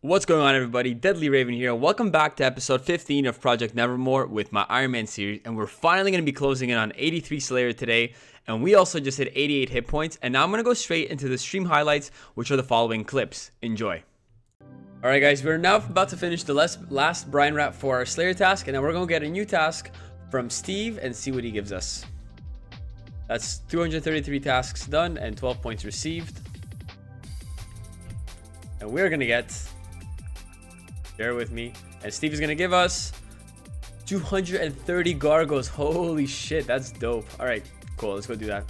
What's going on, everybody? TheDeadlyRaven here. Welcome back to episode 15 of Project Nevermore with my Ironman series, and we're finally going to be closing in on 83 Slayer today, and we also just hit 88 hit points, and now I'm going to go straight into the stream highlights, which are the following clips. Enjoy. Alright guys, we're now about to finish the last brine wrap for our Slayer task, and then we're going to get a new task from Steve and see what he gives us. That's 233 tasks done and 12 points received. And we're going to get... Bear with me. And Steve is going to give us 230 gargos. Holy shit, that's dope. All right, cool. Let's go do that.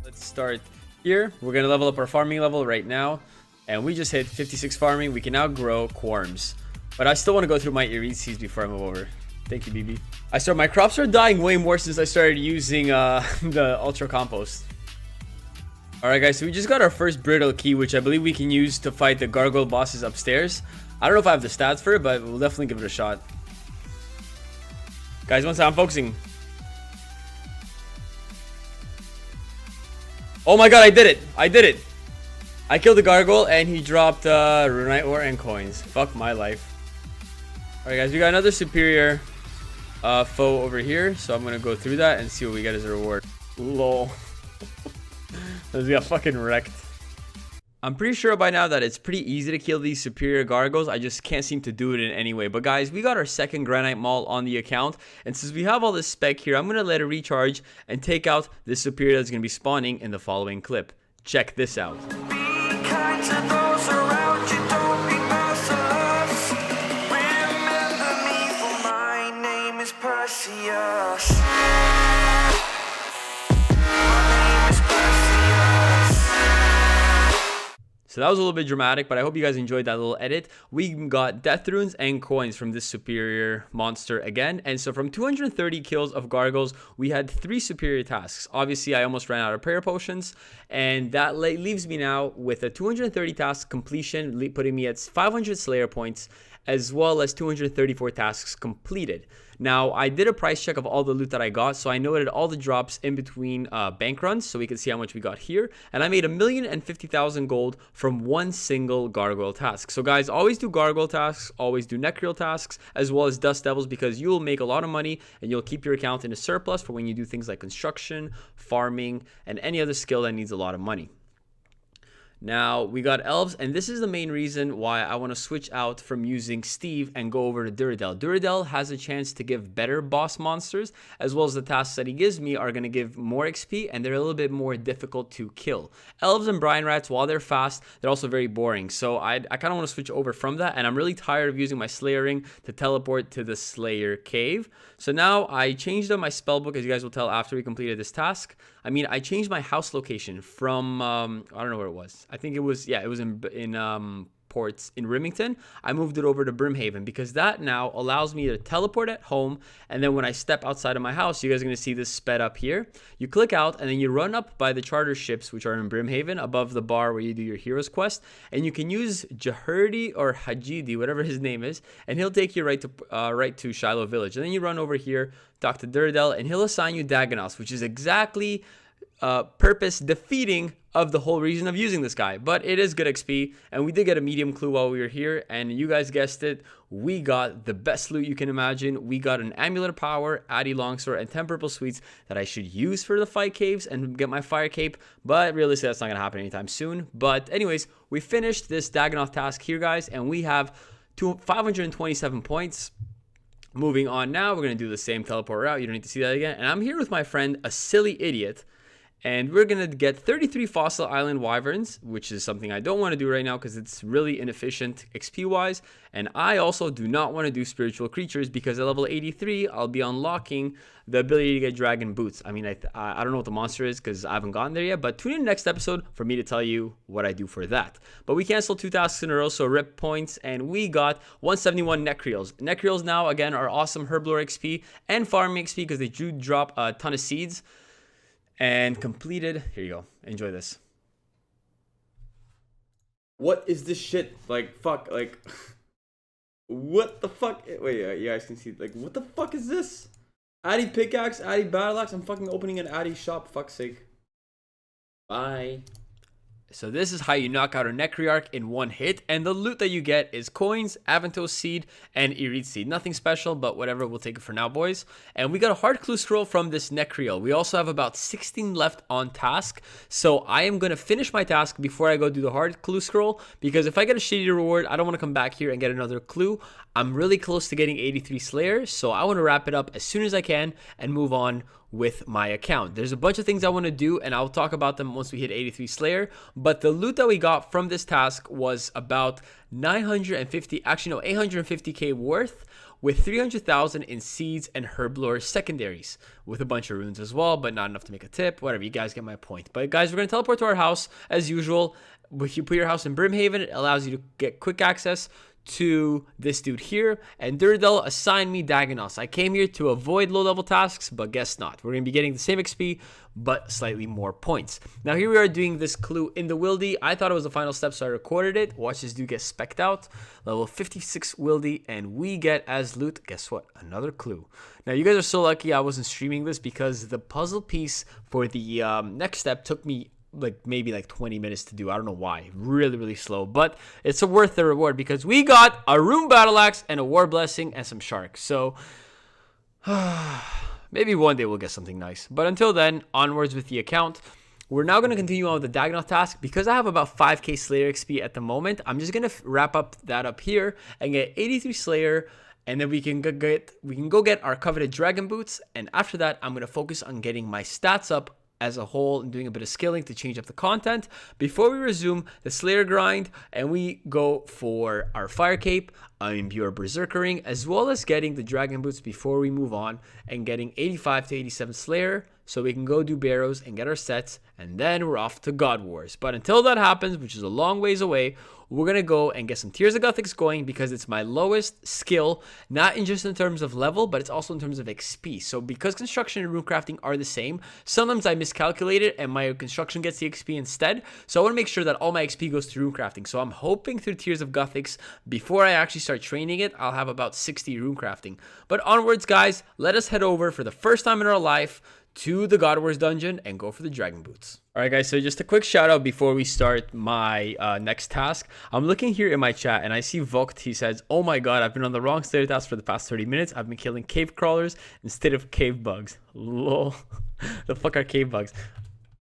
Let's start here. We're going to level up our farming level right now. And we just hit 56 farming. We can now grow Quarms. But I still want to go through my Ereses before I move over. Thank you, BB. My crops are dying way more since I started using the Ultra Compost. Alright guys, so we just got our first Brittle Key, which I believe we can use to fight the gargoyle bosses upstairs. I don't know if I have the stats for it, but we'll definitely give it a shot. Guys, one second, I'm focusing. Oh my god, I did it! I did it! I killed the gargoyle and he dropped runite ore and coins. Fuck my life. Alright guys, we got another superior foe over here, so I'm gonna go through that and see what we get as a reward. Lol. We got fucking wrecked. I'm pretty sure by now that it's pretty easy to kill these superior gargoyles. I just can't seem to do it in any way. But guys, we got our second granite maul on the account, and since we have all this spec here, I'm gonna let it recharge and take out this superior that's gonna be spawning in the following clip. Check this out. So that was a little bit dramatic, but I hope you guys enjoyed that little edit. We got death runes and coins from this superior monster again. And so from 230 kills of gargoyles, we had 3 superior tasks. Obviously, I almost ran out of prayer potions, and that leaves me now with a 230 task completion, putting me at 500 Slayer points, as well as 234 tasks completed. Now, I did a price check of all the loot that I got, so I noted all the drops in between bank runs, so we can see how much we got here. And I made 1,050,000 gold from one single gargoyle task. So guys, always do gargoyle tasks, always do necryl tasks, as well as dust devils, because you will make a lot of money and you'll keep your account in a surplus for when you do things like construction, farming, and any other skill that needs a lot of money. Now, we got elves, and this is the main reason why I want to switch out from using Steve and go over to Duradel. Duradel has a chance to give better boss monsters, as well as the tasks that he gives me are going to give more XP, and they're a little bit more difficult to kill. Elves and brine rats, while they're fast, they're also very boring, so I kind of want to switch over from that, and I'm really tired of using my Slayer ring to teleport to the Slayer cave. So now I changed up my spellbook, as you guys will tell after we completed this task. I changed my house location from, I don't know where it was. I think it was, yeah, it was in ports in Remington. I moved it over to Brimhaven because that now allows me to teleport at home, and then when I step outside of my house, you guys are going to see this sped up here. You click out and then you run up by the charter ships, which are in Brimhaven, above the bar where you do your hero's quest, and you can use Jaherdi or Hajidi, whatever his name is, and he'll take you right to Shiloh Village. And then you run over here, talk to Duradel, and he'll assign you Dagonos, which is exactly purpose defeating of the whole reason of using this guy. But it is good XP, and we did get a medium clue while we were here, and you guys guessed it, we got the best loot you can imagine. We got an Amulet of Power, Addy Longsword, and 10 purple sweets that I should use for the fight caves and get my fire cape, but realistically that's not gonna happen anytime soon. But anyways, we finished this Dagonoth task here, guys, and we have 527 points. Moving on now, we're gonna do the same teleport route. You don't need to see that again. And I'm here with my friend, a silly idiot, and we're going to get 33 Fossil Island Wyverns, which is something I don't want to do right now because it's really inefficient XP-wise. And I also do not want to do Spiritual Creatures because at level 83, I'll be unlocking the ability to get Dragon Boots. I don't know what the monster is because I haven't gotten there yet, but tune in next episode for me to tell you what I do for that. But we canceled 2 tasks in a row, so rip points, and we got 171 Necreals. Necreals now, again, are awesome Herblore XP and farming XP because they do drop a ton of seeds. And completed. Here you go. Enjoy this. What is this shit? Like, fuck. Like, what the fuck? Wait, you guys can see. Like, what the fuck is this? Addy pickaxe, Addy battle axe. I'm fucking opening an Addy shop. Fuck's sake. Bye. So this is how you knock out a Necryarch in one hit, and the loot that you get is coins, Avantos Seed, and Eerie Seed. Nothing special, but whatever, we'll take it for now, boys. And we got a hard clue scroll from this Necryal. We also have about 16 left on task, so I am going to finish my task before I go do the hard clue scroll, because if I get a shitty reward, I don't want to come back here and get another clue. I'm really close to getting 83 Slayer, so I want to wrap it up as soon as I can and move on with my account. There's a bunch of things I want to do, and I'll talk about them once we hit 83 Slayer, but the loot that we got from this task was about 850k worth, with 300,000 in seeds and herblore secondaries, with a bunch of runes as well, but not enough to make a tip. Whatever, you guys get my point. But guys, we're going to teleport to our house as usual. If you put your house in Brimhaven, it allows you to get quick access to this dude here, and Durdel assigned me Dagonos. I came here to avoid low-level tasks, but guess not. We're going to be getting the same XP, but slightly more points. Now here we are doing this clue in the Wildy. I thought it was the final step, so I recorded it. Watch this dude get specced out. Level 56 Wildy, and we get as loot, guess what? Another clue. Now you guys are so lucky I wasn't streaming this, because the puzzle piece for the next step took me maybe 20 minutes to do. I don't know why. Really slow, but it's worth the reward, because we got a rune battle axe and a war blessing and some sharks. So maybe one day we'll get something nice, but until then, onwards with the account. We're now going to continue on with the Dagonoth task. Because I have about 5k Slayer XP at the moment, I'm just going to wrap up that up here and get 83 Slayer, and then we can go get our coveted dragon boots. And after that, I'm going to focus on getting my stats up as a whole and doing a bit of skilling to change up the content before we resume the Slayer grind and we go for our fire cape, imbue our berserkering, as well as getting the dragon boots before we move on and getting 85 to 87 Slayer, so we can go do barrows and get our sets, and then we're off to God Wars. But until that happens, which is a long ways away, we're going to go and get some Tears of Gothics going, because it's my lowest skill, not in just in terms of level, but it's also in terms of XP. So because construction and runecrafting are the same, sometimes I miscalculate it and my construction gets the XP instead. So I want to make sure that all my XP goes to runecrafting. So I'm hoping through Tears of Gothics, before I actually start training it, I'll have about 60 runecrafting. But onwards, guys, let us head over for the first time in our life to the God Wars dungeon and go for the dragon boots. All right, guys, so just a quick shout out before we start my next task. I'm looking here in my chat and I see Vogt. He says, oh my god, I've been on the wrong Slayer task for the past 30 minutes. I've been killing cave crawlers instead of cave bugs. Lol. The fuck are cave bugs?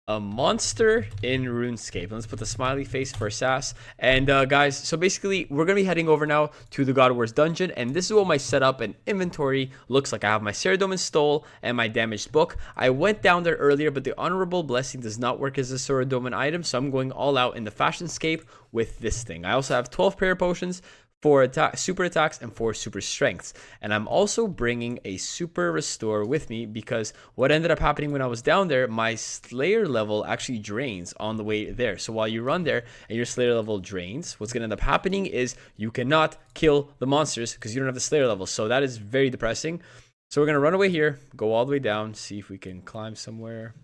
A monster in RuneScape. Let's put the smiley face for sass. And guys, so basically we're gonna be heading over now to the God Wars dungeon, and this is what my setup and inventory looks like. I have my Ceridome install and my damaged book. I went down there earlier, but the honorable blessing does not work as a Ceridome item, so I'm going all out in the Fashionscape with this thing. I also have 12 prayer potions, 4 super attacks, and 4 super strengths. And I'm also bringing a super restore with me, because what ended up happening when I was down there, my Slayer level actually drains on the way there. So while you run there and your Slayer level drains, what's going to end up happening is you cannot kill the monsters because you don't have the Slayer level. So that is very depressing. So we're going to run away here, go all the way down, see if we can climb somewhere.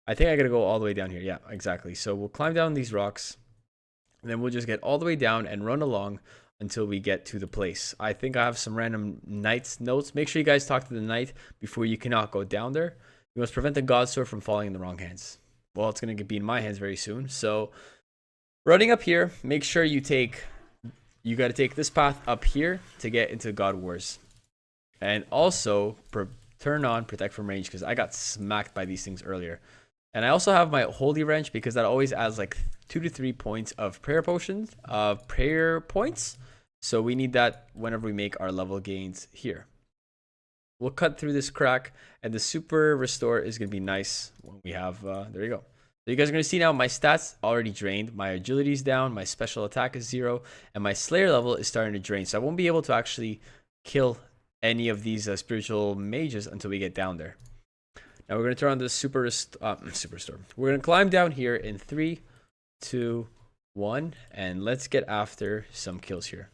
I think I got to go all the way down here. Yeah, exactly. So we'll climb down these rocks. And then we'll just get all the way down and run along until we get to the place. I think I have some random knight's notes. Make sure you guys talk to the knight before you cannot go down there. You must prevent the god sword from falling in the wrong hands. Well, it's going to be in my hands very soon. So running up here, make sure you got to take this path up here to get into God Wars. And also turn on protect from range, because I got smacked by these things earlier. And I also have my holy wrench, because that always adds like 2 to 3 points of prayer potions, prayer points. So we need that whenever we make our level gains here. We'll cut through this crack, and the super restore is going to be nice when we have, there you go. So you guys are going to see now my stats already drained. My agility is down, my special attack is 0, and my Slayer level is starting to drain. So I won't be able to actually kill any of these spiritual mages until we get down there. Now we're going to turn on the super restore. We're going to climb down here in 3, 2, 1, and let's get after some kills here.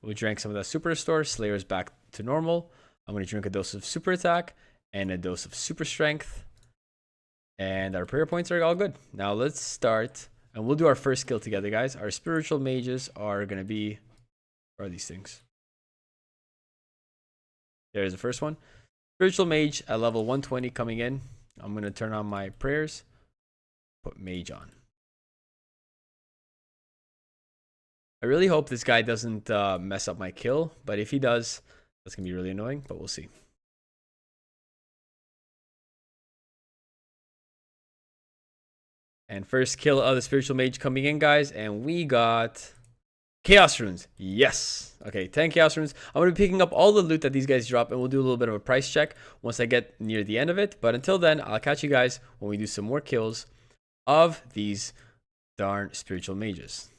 We drank some of that super restore. Slayer is back to normal. I'm going to drink a dose of super attack and a dose of super strength, and our prayer points are all good. Now let's start, and we'll do our first skill together, guys. Our spiritual mages are going to be, where are these things? There's the first one. Spiritual mage at level 120 coming in. I'm going to turn on my prayers, put mage on. I really hope this guy doesn't mess up my kill, but if he does, that's going to be really annoying, but we'll see. And first kill of the spiritual mage coming in, guys, and we got chaos runes. Yes. Okay, 10 chaos runes. I'm going to be picking up all the loot that these guys drop, and we'll do a little bit of a price check once I get near the end of it. But until then, I'll catch you guys when we do some more kills of these darn spiritual mages.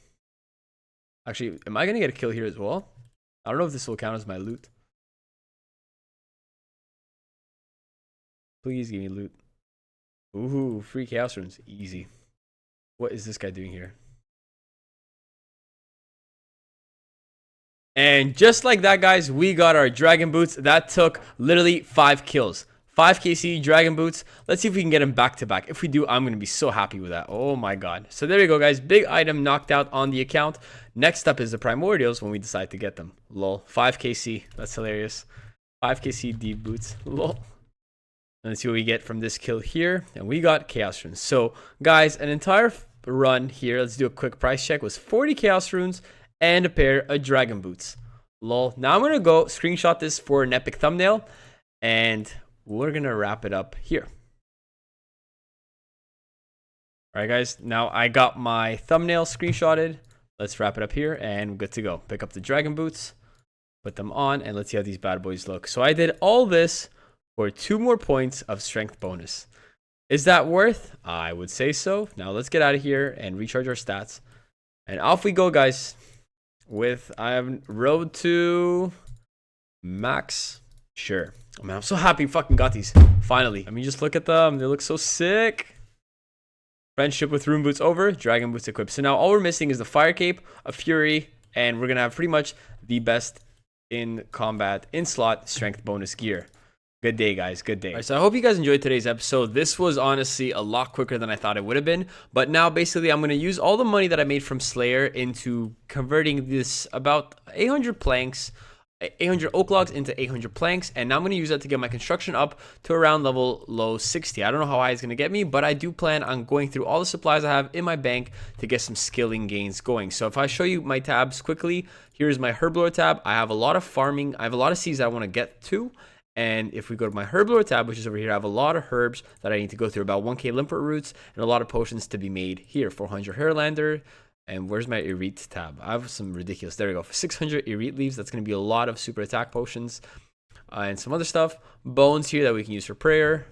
Actually, am I going to get a kill here as well? I don't know if this will count as my loot. Please give me loot. Ooh, free chaos runes. Easy. What is this guy doing here? And just like that, guys, we got our dragon boots. That took literally 5 kills. 5 KC dragon boots. Let's see if we can get them back to back. If we do, I'm going to be so happy with that. Oh my god. So there you go, guys. Big item knocked out on the account. Next up is the primordials when we decide to get them. Lol. 5 KC. That's hilarious. 5 KC deep boots. Lol. Let's see what we get from this kill here. And we got chaos runes. So, guys, an entire run here. Let's do a quick price check. Was 40 chaos runes and a pair of dragon boots. Lol. Now I'm going to go screenshot this for an epic thumbnail. And we're going to wrap it up here. All right, guys. Now I got my thumbnail screenshotted. Let's wrap it up here and we're good to go. Pick up the dragon boots. Put them on. And let's see how these bad boys look. So I did all this for 2 more points of strength bonus. Is that worth? I would say so. Now let's get out of here and recharge our stats. And off we go, guys. With I'm road to max. Sure. Oh, man, I'm so happy we fucking got these. Finally. I mean, just look at them. They look so sick. Friendship with rune boots over. Dragon boots equipped. So now all we're missing is the fire cape, a fury, and we're going to have pretty much the best in combat, in slot, strength bonus gear. Good day, guys. Good day. All right, so I hope you guys enjoyed today's episode. This was honestly a lot quicker than I thought it would have been. But now, basically, I'm going to use all the money that I made from Slayer into converting this about 800 planks, 800 oak logs into 800 planks. And now I'm going to use that to get my construction up to around level low 60. I don't know how high it's going to get me, but I do plan on going through all the supplies I have in my bank to get some skilling gains going. So if I show you my tabs quickly, here's my herblore tab. I have a lot of farming. I have a lot of seeds that I want to get to. And if we go to my herblore tab, which is over here, I have a lot of herbs that I need to go through, about 1k limpet roots and a lot of potions to be made here. 400 Hairlander. And where's my Elite tab? I have some ridiculous. There we go. For 600 Elite leaves, that's going to be a lot of super attack potions and some other stuff. Bones here that we can use for prayer.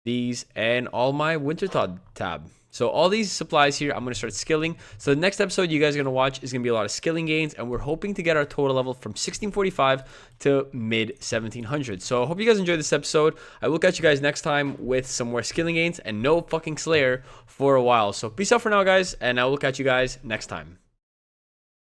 These and all my Winter tab. So all these supplies here, I'm going to start skilling. So the next episode you guys are going to watch is going to be a lot of skilling gains. And we're hoping to get our total level from 1645 to mid 1700. So I hope you guys enjoyed this episode. I will catch you guys next time with some more skilling gains and no fucking Slayer for a while. So peace out for now, guys. And I will catch you guys next time.